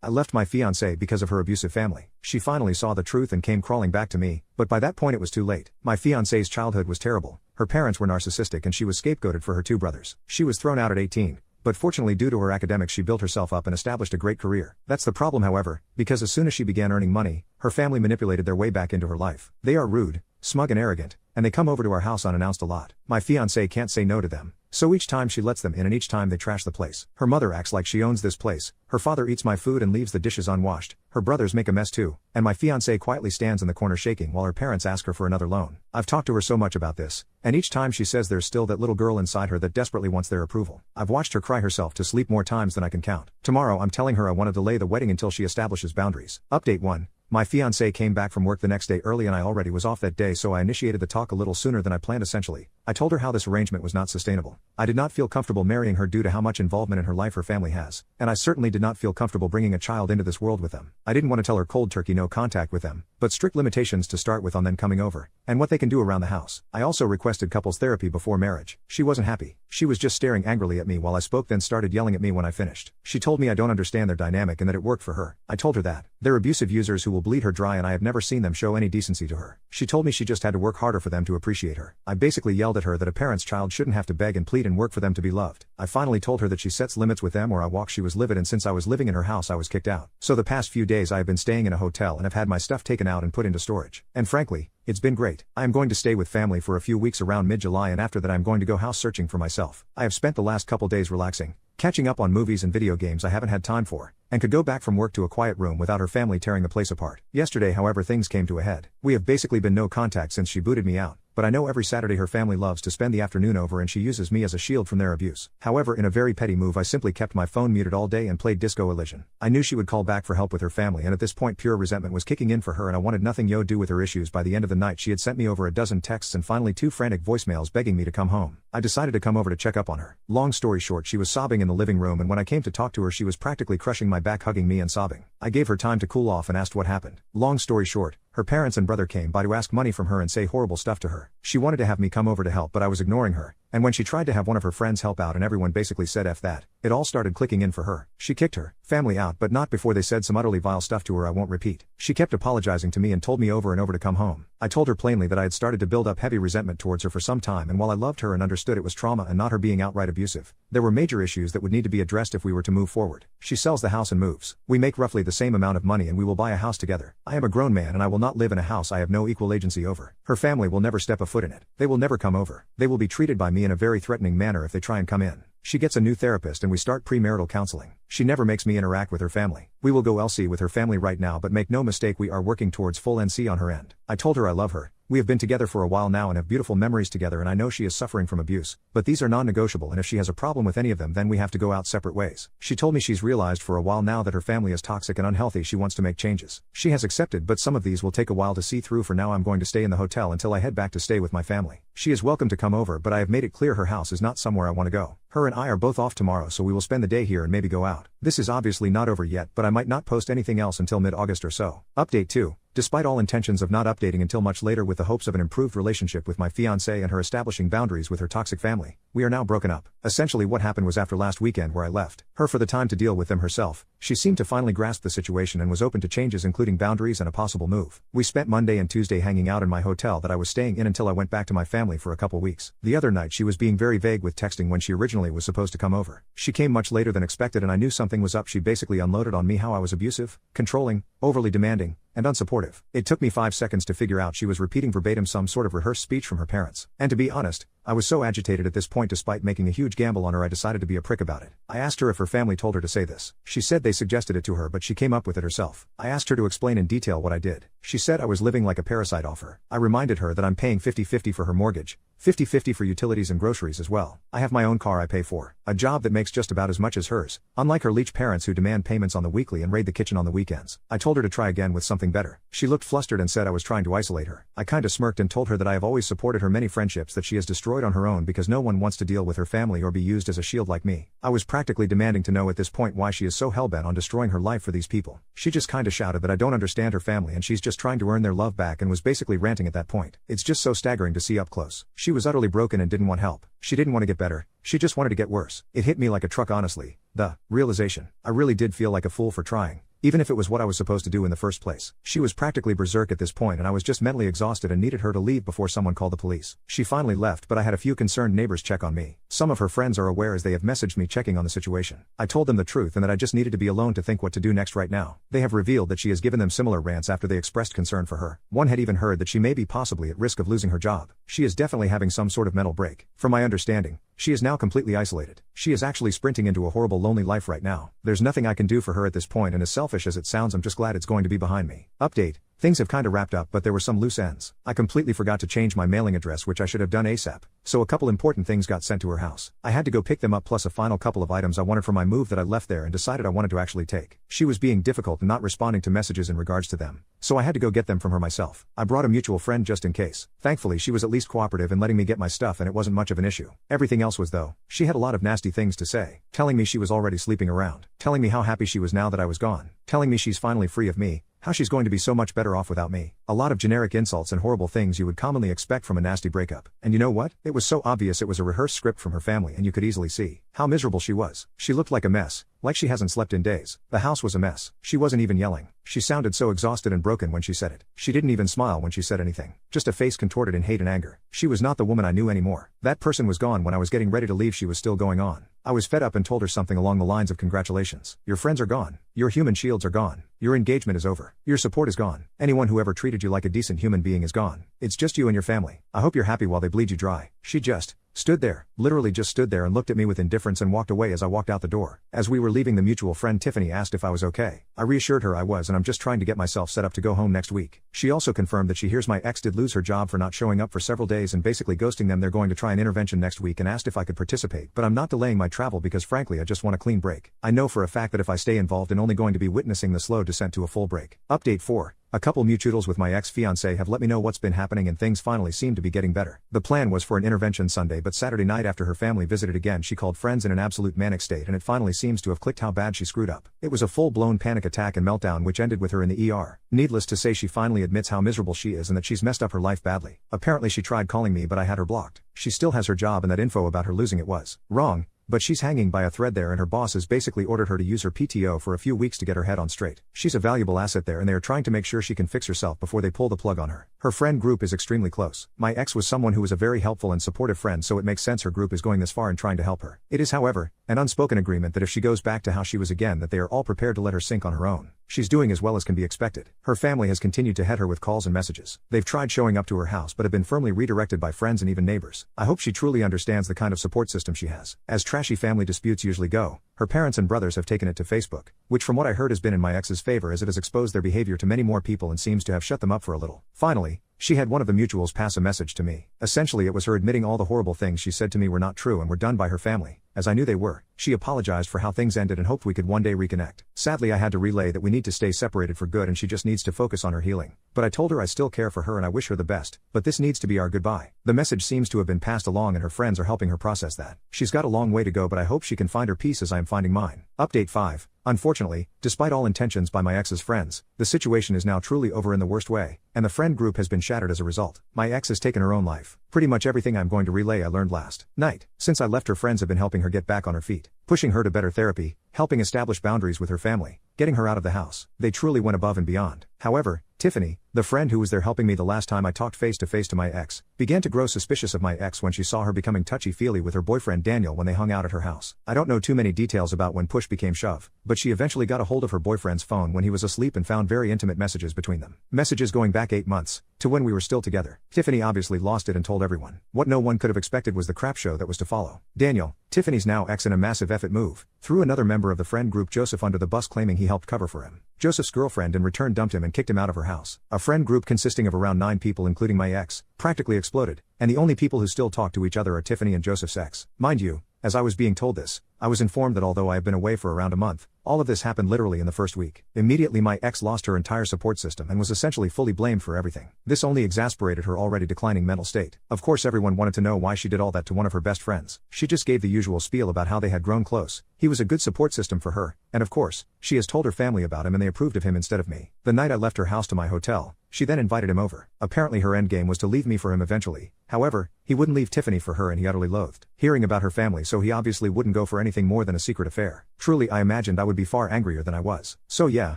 I left my fiance because of her abusive family. She finally saw the truth and came crawling back to me, but by that point it was too late. My fiance's childhood was terrible. Her parents were narcissistic and she was scapegoated for her two brothers. She was thrown out at 18. But fortunately due to her academics she built herself up and established a great career. That's the problem however, because as soon as she began earning money, her family manipulated their way back into her life. They are rude, smug and arrogant, and they come over to our house unannounced a lot. My fiancé can't say no to them. So each time she lets them in and each time they trash the place. Her mother acts like she owns this place, her father eats my food and leaves the dishes unwashed, her brothers make a mess too, and my fiancé quietly stands in the corner shaking while her parents ask her for another loan. I've talked to her so much about this, and each time she says there's still that little girl inside her that desperately wants their approval. I've watched her cry herself to sleep more times than I can count. Tomorrow I'm telling her I want to delay the wedding until she establishes boundaries. Update 1. My fiancé came back from work the next day early and I already was off that day so I initiated the talk a little sooner than I planned essentially. I told her how this arrangement was not sustainable. I did not feel comfortable marrying her due to how much involvement in her life her family has, and I certainly did not feel comfortable bringing a child into this world with them. I didn't want to tell her cold turkey no contact with them, but strict limitations to start with on them coming over, and what they can do around the house. I also requested couples therapy before marriage. She wasn't happy. She was just staring angrily at me while I spoke then started yelling at me when I finished. She told me I don't understand their dynamic and that it worked for her. I told her that. They're abusive users who will bleed her dry and I have never seen them show any decency to her. She told me she just had to work harder for them to appreciate her. I basically yelled at her that a parent's child shouldn't have to beg and plead and work for them to be loved. I finally told her that she sets limits with them or I walk. She was livid and since I was living in her house I was kicked out. So the past few days I have been staying in a hotel and have had my stuff taken out and put into storage. And frankly, it's been great. I am going to stay with family for a few weeks around mid-July and after that I am going to go house searching for myself. I have spent the last couple days relaxing, catching up on movies and video games I haven't had time for, and could go back from work to a quiet room without her family tearing the place apart. Yesterday however things came to a head. We have basically been no contact since she booted me out, but I know every Saturday her family loves to spend the afternoon over and she uses me as a shield from their abuse. However, in a very petty move I simply kept my phone muted all day and played Disco Elysium. I knew she would call back for help with her family and at this point pure resentment was kicking in for her and I wanted nothing to do with her issues. By the end of the night she had sent me over a dozen texts and finally 2 frantic voicemails begging me to come home. I decided to come over to check up on her. Long story short, she was sobbing in the living room and when I came to talk to her she was practically crushing my back, hugging me and sobbing. I gave her time to cool off and asked what happened. Long story short, her parents and brother came by to ask money from her and say horrible stuff to her. She wanted to have me come over to help but I was ignoring her, and when she tried to have one of her friends help out and everyone basically said F that, it all started clicking in for her. She kicked her family out but not before they said some utterly vile stuff to her I won't repeat. She kept apologizing to me and told me over and over to come home. I told her plainly that I had started to build up heavy resentment towards her for some time and while I loved her and understood it was trauma and not her being outright abusive, there were major issues that would need to be addressed if we were to move forward. She sells the house and moves. We make roughly the same amount of money and we will buy a house together. I am a grown man and I will not live in a house I have no equal agency over. Her family will never step a foot in it. They will never come over. They will be treated by me in a very threatening manner if they try and come in. She gets a new therapist and we start premarital counseling. She never makes me interact with her family. We will go LC with her family right now but make no mistake we are working towards full NC on her end. I told her I love her. We have been together for a while now and have beautiful memories together and I know she is suffering from abuse, but these are non-negotiable and if she has a problem with any of them then we have to go out separate ways. She told me she's realized for a while now that her family is toxic and unhealthy. She wants to make changes. She has accepted but some of these will take a while to see through. For now I'm going to stay in the hotel until I head back to stay with my family. She is welcome to come over but I have made it clear her house is not somewhere I want to go. Her and I are both off tomorrow so we will spend the day here and maybe go out. This is obviously not over yet but I might not post anything else until mid-August or so. Update 2. Despite all intentions of not updating until much later with the hopes of an improved relationship with my fiancé and her establishing boundaries with her toxic family, we are now broken up. Essentially what happened was after last weekend where I left her for the time to deal with them herself, she seemed to finally grasp the situation and was open to changes including boundaries and a possible move. We spent Monday and Tuesday hanging out in my hotel that I was staying in until I went back to my family for a couple weeks. The other night she was being very vague with texting when she originally was supposed to come over. She came much later than expected and I knew something was up. She basically unloaded on me how I was abusive, controlling, overly demanding, and unsupportive. It took me 5 seconds to figure out she was repeating verbatim some sort of rehearsed speech from her parents. And to be honest, I was so agitated at this point despite making a huge gamble on her I decided to be a prick about it. I asked her if her family told her to say this. She said they suggested it to her but she came up with it herself. I asked her to explain in detail what I did. She said I was living like a parasite off her. I reminded her that I'm paying 50-50 for her mortgage, 50-50 for utilities and groceries as well. I have my own car I pay for, a job that makes just about as much as hers, unlike her leech parents who demand payments on the weekly and raid the kitchen on the weekends. I told her to try again with something better. She looked flustered and said I was trying to isolate her. I kinda smirked and told her that I have always supported her many friendships that she has destroyed on her own because no one wants to deal with her family or be used as a shield like me. I was practically demanding to know at this point why she is so hellbent on destroying her life for these people. She just kinda shouted that I don't understand her family and she's just trying to earn their love back and was basically ranting at that point. It's just so staggering to see up close. She was utterly broken and didn't want help. She didn't want to get better. She just wanted to get worse. It hit me like a truck honestly. The realization. I really did feel like a fool for trying. even if it was what I was supposed to do in the first place. She was practically berserk at this point and I was just mentally exhausted and needed her to leave before someone called the police. She finally left, but I had a few concerned neighbors check on me. Some of her friends are aware as they have messaged me checking on the situation. I told them the truth and that I just needed to be alone to think what to do next right now. They have revealed that she has given them similar rants after they expressed concern for her. One had even heard that she may be possibly at risk of losing her job. She is definitely having some sort of mental break. From my understanding, she is now completely isolated. She is actually sprinting into a horrible lonely life right now. There's nothing I can do for her at this point, and as selfish as it sounds, I'm just glad it's going to be behind me. Update. Things have kinda wrapped up, but there were some loose ends. I completely forgot to change my mailing address, which I should have done ASAP. So a couple important things got sent to her house. I had to go pick them up, plus a final couple of items I wanted for my move that I left there and decided I wanted to actually take. She was being difficult and not responding to messages in regards to them. So I had to go get them from her myself. I brought a mutual friend just in case. Thankfully she was at least cooperative in letting me get my stuff and it wasn't much of an issue. Everything else was though. She had a lot of nasty things to say. Telling me she was already sleeping around. Telling me how happy she was now that I was gone. Telling me she's finally free of me. How she's going to be so much better off without me. A lot of generic insults and horrible things you would commonly expect from a nasty breakup. And you know what? It was so obvious it was a rehearsed script from her family and you could easily see how miserable she was. She looked like a mess. Like she hasn't slept in days. The house was a mess. She wasn't even yelling. She sounded so exhausted and broken when she said it. She didn't even smile when she said anything. Just a face contorted in hate and anger. She was not the woman I knew anymore. That person was gone when I was getting ready to leave. She was still going on. I was fed up and told her something along the lines of congratulations. Your friends are gone. Your human shields are gone. Your engagement is over. Your support is gone. Anyone who ever treated you like a decent human being is gone. It's just you and your family. I hope you're happy while they bleed you dry. She just stood there, literally just stood there and looked at me with indifference and walked away as I walked out the door. As we were leaving, the mutual friend Tiffany asked if I was okay. I reassured her I was and I'm just trying to get myself set up to go home next week. She also confirmed that she hears my ex did lose her job for not showing up for several days and basically ghosting them. They're going to try an intervention next week and asked if I could participate, but I'm not delaying my travel because frankly I just want a clean break. I know for a fact that if I stay involved I'm only going to be witnessing the slow descent to a full break. Update 4. A couple mutuals with my ex-fiance have let me know what's been happening and things finally seem to be getting better. The plan was for an intervention Sunday, but Saturday night after her family visited again she called friends in an absolute manic state and it finally seems to have clicked how bad she screwed up. It was a full-blown panic attack and meltdown which ended with her in the ER. Needless to say she finally admits how miserable she is and that she's messed up her life badly. Apparently she tried calling me but I had her blocked. She still has her job and that info about her losing it was wrong. But she's hanging by a thread there and her boss has basically ordered her to use her PTO for a few weeks to get her head on straight. She's a valuable asset there and they are trying to make sure she can fix herself before they pull the plug on her. Her friend group is extremely close. My ex was someone who was a very helpful and supportive friend, so it makes sense her group is going this far in trying to help her. It is, however, an unspoken agreement that if she goes back to how she was again that they are all prepared to let her sink on her own. She's doing as well as can be expected. Her family has continued to head her with calls and messages. They've tried showing up to her house but have been firmly redirected by friends and even neighbors. I hope she truly understands the kind of support system she has. As trashy family disputes usually go, her parents and brothers have taken it to Facebook, which from what I heard has been in my ex's favor as it has exposed their behavior to many more people and seems to have shut them up for a little. Finally, she had one of the mutuals pass a message to me. Essentially it was her admitting all the horrible things she said to me were not true and were done by her family, as I knew they were. She apologized for how things ended and hoped we could one day reconnect. Sadly I had to relay that we need to stay separated for good and she just needs to focus on her healing. But I told her I still care for her and I wish her the best, but this needs to be our goodbye. The message seems to have been passed along and her friends are helping her process that. She's got a long way to go but I hope she can find her peace as I am finding mine. Update 5. Unfortunately, despite all intentions by my ex's friends, the situation is now truly over in the worst way, and the friend group has been shattered as a result. My ex has taken her own life. Pretty much everything I'm going to relay I learned last night. Since I left her, friends have been helping her get back on her feet, pushing her to better therapy, helping establish boundaries with her family, getting her out of the house. They truly went above and beyond. However, Tiffany, the friend who was there helping me the last time I talked face to face to my ex, began to grow suspicious of my ex when she saw her becoming touchy-feely with her boyfriend Daniel when they hung out at her house. I don't know too many details about when push became shove, but she eventually got a hold of her boyfriend's phone when he was asleep and found very intimate messages between them. Messages going back 8 months, to when we were still together. Tiffany obviously lost it and told everyone. What no one could have expected was the crap show that was to follow. Daniel, Tiffany's now ex, in a massive effort move, threw another member of the friend group Joseph under the bus, claiming he helped cover for him. Joseph's girlfriend in return dumped him and kicked him out of her house. A friend group consisting of around 9 people including my ex, practically exploded, and the only people who still talk to each other are Tiffany and Joseph's ex. Mind you, as I was being told this, I was informed that although I have been away for around a month, all of this happened literally in the first week. Immediately my ex lost her entire support system and was essentially fully blamed for everything. This only exasperated her already declining mental state. Of course everyone wanted to know why she did all that to one of her best friends. She just gave the usual spiel about how they had grown close. He was a good support system for her, and of course, she has told her family about him and they approved of him instead of me. The night I left her house to my hotel, she then invited him over. Apparently her endgame was to leave me for him eventually. However, he wouldn't leave Tiffany for her and he utterly loathed hearing about her family, so he obviously wouldn't go for anything more than a secret affair. Truly I imagined I would be far angrier than I was. So yeah,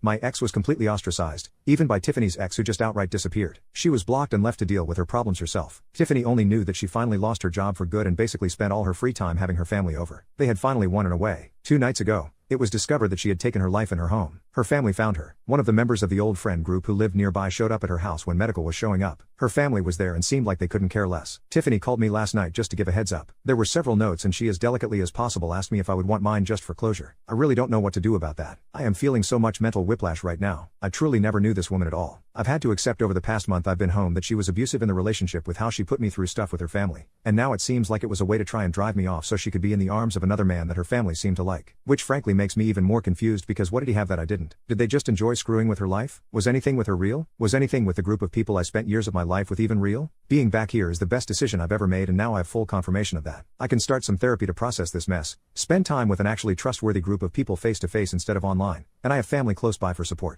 My ex was completely ostracized, even by Tiffany's ex who just outright disappeared. She was blocked and left to deal with her problems herself. Tiffany only knew that she finally lost her job for good and basically spent all her free time having her family over. They had finally won in a way. 2 nights ago, it was discovered that she had taken her life in her home. Her family found her. One of the members of the old friend group who lived nearby showed up at her house when medical was showing up. Her family was there and seemed like they couldn't care less. Tiffany called me last night just to give a heads up. There were several notes and she as delicately as possible asked me if I would want mine just for closure. I really don't know what to do about that. I am feeling so much mental whiplash right now. I truly never knew this woman at all. I've had to accept over the past month I've been home that she was abusive in the relationship with how she put me through stuff with her family. And now it seems like it was a way to try and drive me off so she could be in the arms of another man that her family seemed to like. Which frankly makes me even more confused because what did he have that I didn't? Did they just enjoy screwing with her life? Was anything with her real? Was anything with the group of people I spent years of my life with even real? Being back here is the best decision I've ever made and now I have full confirmation of that. I can start some therapy to process this mess, spend time with an actually trustworthy group of people face to face instead of online, and I have family close by for support.